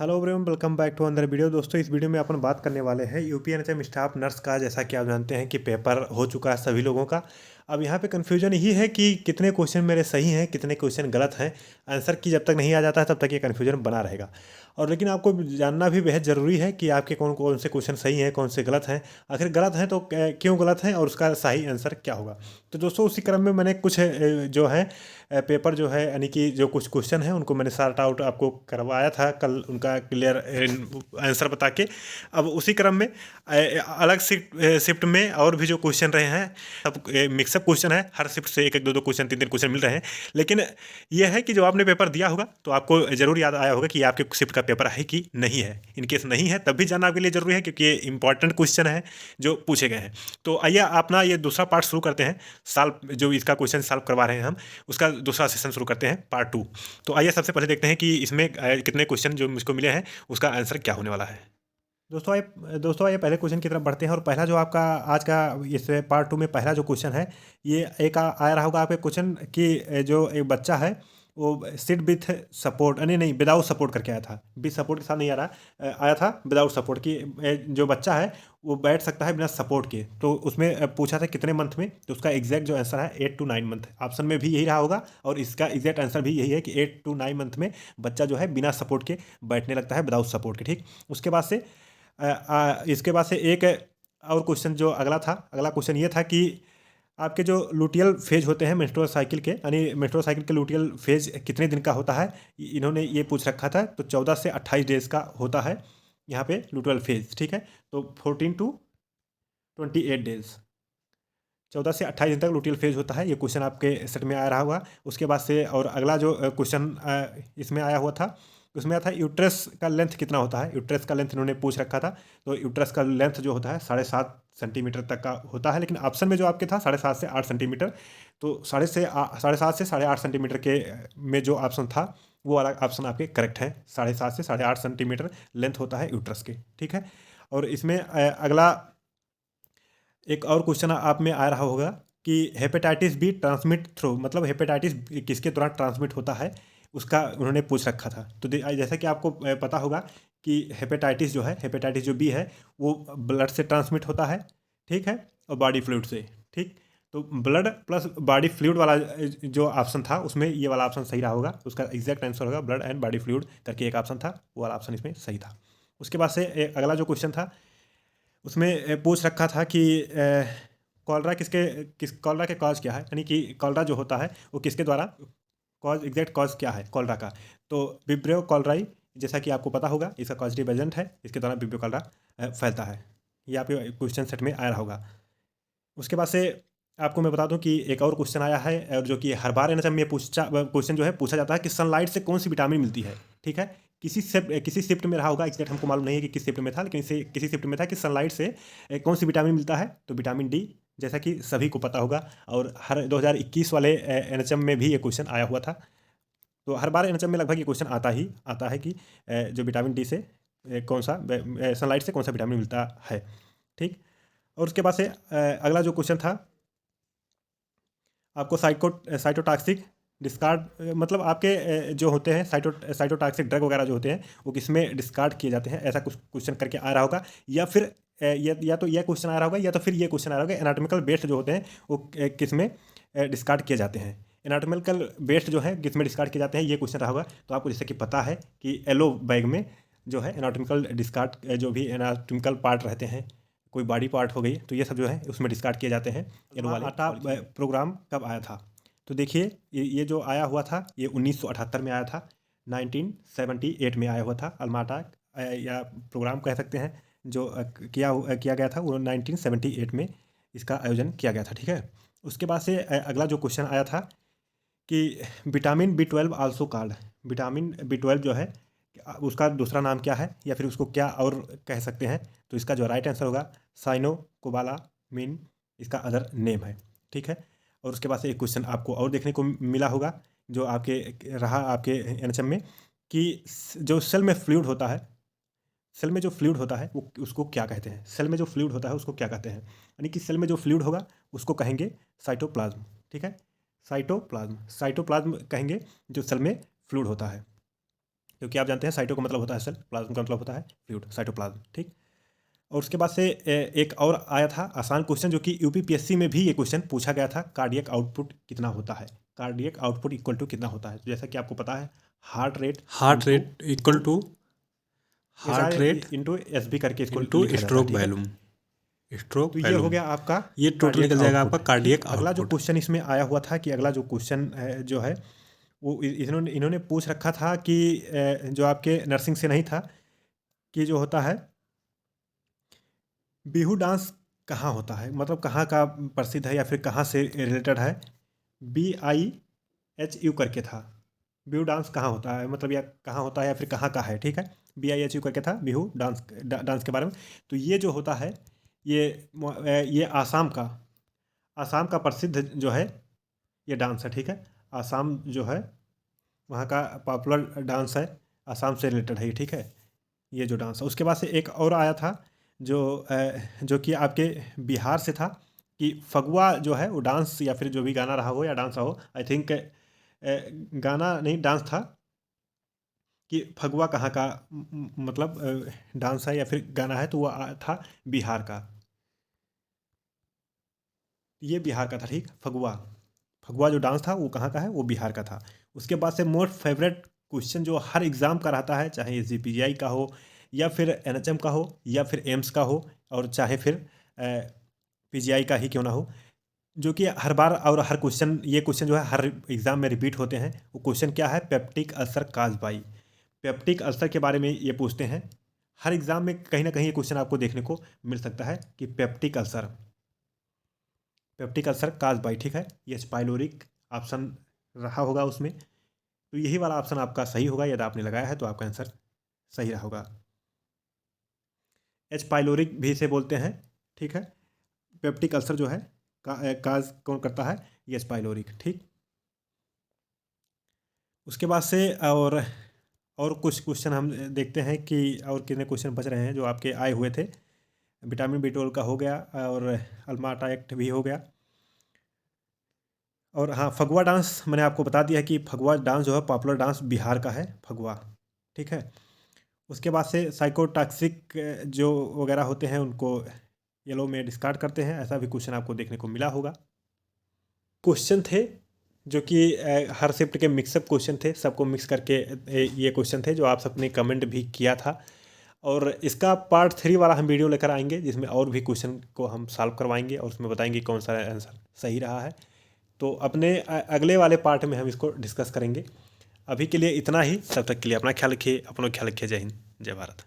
Hello everyone, welcome back to another video. दोस्तों, इस video में अपन बात करने वाले हैं यूपीएनएचएम स्टाफ नर्स का। जैसा कि आप जानते हैं कि पेपर हो चुका है सभी लोगों का। अब यहाँ पे कन्फ्यूजन यही है कि कितने क्वेश्चन मेरे सही हैं, कितने क्वेश्चन गलत हैं। आंसर की जब तक नहीं आ जाता है तब तक ये कन्फ्यूजन बना रहेगा। और लेकिन आपको जानना भी बेहद ज़रूरी है कि आपके कौन कौन से क्वेश्चन सही हैं, कौन से गलत हैं। आखिर गलत हैं तो क्यों गलत हैं और उसका सही आंसर क्या होगा। तो दोस्तों, उसी क्रम में मैंने कुछ जो है पेपर जो है यानी कि जो कुछ क्वेश्चन हैं उनको मैंने सॉर्ट आउट आपको करवाया था कल, उनका क्लियर आंसर बता के। अब उसी क्रम में अलग शिफ्ट में और भी जो क्वेश्चन रहे हैं सब मिक्सअप क्वेश्चन है। हर शिफ्ट से एक एक दो दो क्वेश्चन, तीन तीन क्वेश्चन मिल रहे हैं। लेकिन यह है कि जो आपने पेपर दिया होगा तो आपको जरूर याद आया होगा कि आपके शिफ्ट का पेपर है कि नहीं है। इनकेस नहीं है तब भी जानना आपके लिए जरूरी है क्योंकि ये इंपॉर्टेंट क्वेश्चन है जो पूछे गए हैं। तो आइए अपना ये दूसरा पार्ट शुरू करते हैं। सॉल्व जो इसका क्वेश्चन सॉल्व करवा रहे हैं हम, उसका दूसरा सेशन शुरू करते हैं, पार्ट 2। तो आइए सबसे पहले देखते हैं कि इसमें कितने क्वेश्चन जो मुझको मिले हैं उसका आंसर क्या होने वाला है। दोस्तों आइए पहले क्वेश्चन की तरफ बढ़ते हैं। और पहला जो आपका आज का इस पार्ट 2 में पहला जो क्वेश्चन है, ये एक आया रहा होगा आपके क्वेश्चन कि जो एक बच्चा है वो सिट विथ सपोर्ट, नहीं नहीं विदाउट सपोर्ट करके आया था। विथ सपोर्ट के साथ नहीं आ रहा, आया था विदाउट सपोर्ट की। जो बच्चा है वो बैठ सकता है बिना सपोर्ट के। तो उसमें पूछा था कितने मंथ में, तो उसका एग्जैक्ट जो आंसर है 8 to 9 मंथ। ऑप्शन में भी यही रहा होगा और इसका एग्जैक्ट आंसर भी यही है कि 8 to 9 मंथ में बच्चा जो है बिना सपोर्ट के बैठने लगता है, विदाउट सपोर्ट के। ठीक, उसके बाद से इसके बाद से एक और क्वेश्चन जो अगला था, अगला क्वेश्चन ये था कि आपके जो लुटियल फेज होते हैं मेंस्ट्रुअल साइकिल के, यानी मेंस्ट्रुअल साइकिल के लुटियल फेज कितने दिन का होता है, इन्होंने ये पूछ रखा था। तो 14 से 28 डेज का होता है यहाँ पे लुटियल फेज। ठीक है, तो 14 to 28 डेज, 14 से 28 दिन तक लुटियल फेज होता है। ये क्वेश्चन आपके सेट में आ रहा होगा। उसके बाद से और अगला जो क्वेश्चन इसमें आया हुआ था, उसमें आया था यूट्रस का लेंथ कितना होता है। यूट्रस का लेंथ इन्होंने पूछ रखा था। तो यूट्रस का लेंथ जो होता है 7.5 सेंटीमीटर तक का होता है, लेकिन ऑप्शन में जो आपके था 7.5 से 8 सेंटीमीटर। तो 7.5 से 8.5 सेंटीमीटर के में जो ऑप्शन था वो वाला ऑप्शन आपके करेक्ट है। 7.5 से 8.5 सेंटीमीटर लेंथ होता है यूट्रस के। ठीक है, और इसमें अगला एक और क्वेश्चन आप में आ रहा होगा कि हेपेटाइटिस बी ट्रांसमिट थ्रू, मतलब हेपेटाइटिस किसके दौरान ट्रांसमिट होता है, उसका उन्होंने पूछ रखा था। तो जैसा कि आपको पता होगा कि हेपेटाइटिस जो है, हेपेटाइटिस जो बी है वो ब्लड से ट्रांसमिट होता है। ठीक है, और बॉडी फ्लूइड से। ठीक, तो ब्लड प्लस बॉडी फ्लूइड वाला जो ऑप्शन था उसमें ये वाला ऑप्शन सही रहा होगा। उसका एग्जैक्ट आंसर होगा ब्लड एंड बॉडी फ्लूइड करके एक ऑप्शन था, वो वाला ऑप्शन इसमें सही था। उसके बाद से अगला जो क्वेश्चन था उसमें पूछ रखा था कि कॉलरा कॉलरा के कॉज क्या है, यानी कि कॉलरा जो होता है वो किसके द्वारा, कॉज एग्जैक्ट कॉज क्या है कॉलरा का। तो विब्रियो कॉलराई, जैसा कि आपको पता होगा इसका कॉजेटिव एजेंट है, इसके द्वारा विब्रियो कॉलरा फैलता है। ये आपके क्वेश्चन सेट में आ रहा होगा। उसके बाद से आपको मैं बता दूं कि एक और क्वेश्चन आया है, और जो कि हर बार एनएचएम में पूछा क्वेश्चन जो है पूछा जाता है कि सनलाइट से कौन सी विटामिन मिलती है। ठीक है, किसी शिफ्ट में रहा होगा, एग्जैक्ट हमको मालूम नहीं है कि किस शिफ्ट में था, लेकिन इसे किसी शिफ्ट में था कि सनलाइट से कौन सी विटामिन मिलता है। तो विटामिन डी, जैसा कि सभी को पता होगा। और हर 2021 वाले एनएचएम में भी ये क्वेश्चन आया हुआ था। तो हर बार एनएचएम में लगभग ये क्वेश्चन आता है कि जो विटामिन डी से कौन सा सनलाइट से कौन सा विटामिन मिलता है। ठीक, और उसके बाद से अगला जो क्वेश्चन था आपको साइटोटॉक्सिक डिस्कार्ड, मतलब आपके जो होते हैं साइटोटॉक्सिक ड्रग वगैरह जो होते हैं वो किसमें डिस्कार्ड किए जाते हैं, ऐसा कुछ क्वेश्चन करके आ रहा होगा। या फिर या तो यह क्वेश्चन आ रहा होगा, या तो फिर ये क्वेश्चन आ रहा होगा एनाटॉमिकल वेस्ट जो होते हैं वो किस में डिस्कार्ड किए जाते हैं। एनाटॉमिकल वेस्ट जो है किस में डिस्कार्ड किए जाते हैं, ये क्वेश्चन रहा होगा। तो आपको जैसे कि पता है कि येलो बैग में जो है एनाटॉमिकल डिस्कार्ड जो भी एनाटॉमिकल पार्ट रहते हैं, कोई बॉडी पार्ट हो गई, तो ये सब जो है उसमें डिस्कार्ड किए जाते हैं। येलो वाले आटा प्रोग्राम कब आया था, तो देखिए ये जो आया हुआ था ये 1978 में आया था। 1978 में आया हुआ था अल्माटा या प्रोग्राम कह सकते हैं, जो किया गया था वो 1978 में इसका आयोजन किया गया था। ठीक है, उसके बाद से अगला जो क्वेश्चन आया था कि vitamin B12 also called, vitamin B12 जो है उसका दूसरा नाम क्या है, या फिर उसको क्या और कह सकते हैं। तो इसका जो राइट आंसर होगा साइनोकोबालामिन, इसका अदर नेम है। ठीक है, और उसके बाद से एक क्वेश्चन आपको और देखने को मिला होगा जो आपके एनएचएम में कि जो सेल में फ्लूइड होता है, सेल में जो फ्लूइड होता है वो उसको क्या कहते हैं, सेल में जो फ्लूइड होता है उसको क्या कहते हैं। यानी कि सेल में जो फ्लूइड होगा उसको कहेंगे साइटोप्लाज्म। ठीक है, साइटोप्लाज्म कहेंगे जो सेल में फ्लूइड होता है। क्योंकि आप जानते हैं साइटो का मतलब होता है सेल, प्लाज्म का मतलब होता है फ्लूइड, साइटोप्लाज्म, ठीक। और उसके बाद से एक और आया था आसान क्वेश्चन, जो कि यूपीपीएससी में भी ये क्वेश्चन पूछा गया था, कार्डियक आउटपुट कितना होता है, कार्डियक आउटपुट इक्वल टू कितना होता है। तो जैसा कि आपको पता है हार्ट रेट इक्वल टू ये हार्ट सारे रेट इंटू एस बी करके इसको इंटू लिखा जाता है, स्ट्रोक ठीक है। वॉल्यूम, स्ट्रोक तो ये हो वॉल्यूम, गया आपका ये टोटल कार्डियक निकल जाएगा आउटपुट, आपका ठीक। कार्डियक अगला जो आउटपुट। क्वेश्चन इसमें आया हुआ था कि अगला जो क्वेश्चन जो है वो इन्होंने पूछ रखा था कि जो आपके नर्सिंग से नहीं था, कि जो होता है बिहू डांस कहाँ होता है, मतलब कहाँ का प्रसिद्ध है या फिर कहाँ से रिलेटेड है। BIHU करके था, बिहू डांस कहाँ होता है, मतलब या कहाँ होता है या फिर कहाँ का है, ठीक है। BIHU करके था बिहू डांस के बारे में। तो ये जो होता है ये आसाम का प्रसिद्ध जो है ये डांस है, ठीक है। आसाम जो है वहाँ का पॉपुलर डांस है, आसाम से रिलेटेड है ये, ठीक है। ये जो डांस है, उसके बाद से एक और आया था जो कि आपके बिहार से था, कि फगुआ जो है वो डांस या फिर जो भी गाना रहा हो या डांस रहा हो, आई थिंक गाना नहीं डांस था, कि फगुआ कहाँ का मतलब डांस है या फिर गाना है, तो वो था बिहार का, ये बिहार का था, ठीक। फगुआ फगुआ जो डांस था वो कहाँ का है, वो बिहार का था। उसके बाद से मोस्ट फेवरेट क्वेश्चन जो हर एग्ज़ाम का रहता है, चाहे SGPGI का हो या फिर NHM का हो या फिर एम्स का हो और चाहे फिर PGI का ही क्यों ना हो, जो कि हर बार और हर क्वेश्चन, ये क्वेश्चन जो है हर एग्ज़ाम में रिपीट होते हैं। वो क्वेश्चन क्या है, peptic ulcer cause by, peptic ulcer के बारे में ये पूछते हैं। हर एग्ज़ाम में कहीं ना कहीं ये क्वेश्चन आपको देखने को मिल सकता है कि पेप्टिक अल्सर काज बाई, ठीक है। ये स्पाइलोरिक ऑप्शन रहा होगा उसमें, तो यही वाला ऑप्शन आपका सही होगा। यदि आपने लगाया है तो आपका आंसर सही रहा होगा। एच पाइलोरिक भी इसे बोलते हैं, ठीक है। पेप्टिक अल्सर जो है काज कौन करता है, ये स्पाइलोरिक, ठीक। उसके बाद से और कुछ क्वेश्चन हम देखते हैं कि और कितने क्वेश्चन बच रहे हैं जो आपके आए हुए थे। विटामिन B12 का हो गया और अल्माटा एक्ट भी हो गया। और हाँ, फगुआ डांस मैंने आपको बता दिया कि फगुआ डांस जो है पॉपुलर डांस बिहार का है, फगुआ, ठीक है। उसके बाद से साइकोटॉक्सिक जो वगैरह होते हैं उनको येलो में डिस्कार्ड करते हैं, ऐसा भी क्वेश्चन आपको देखने को मिला होगा। क्वेश्चन थे जो कि हर शिफ्ट के मिक्सअप क्वेश्चन थे, सबको मिक्स करके ये क्वेश्चन थे जो आप सबने कमेंट भी किया था। और इसका पार्ट 3 वाला हम वीडियो लेकर आएंगे, जिसमें और भी क्वेश्चन को हम सॉल्व करवाएंगे और उसमें बताएंगे कौन सा आंसर सही रहा है। तो अपने अगले वाले पार्ट में हम इसको डिस्कस करेंगे। अभी के लिए इतना ही, तब तक के लिए अपना ख्याल रखिए, अपना ख्याल रखिए। जय हिंद, जय भारत।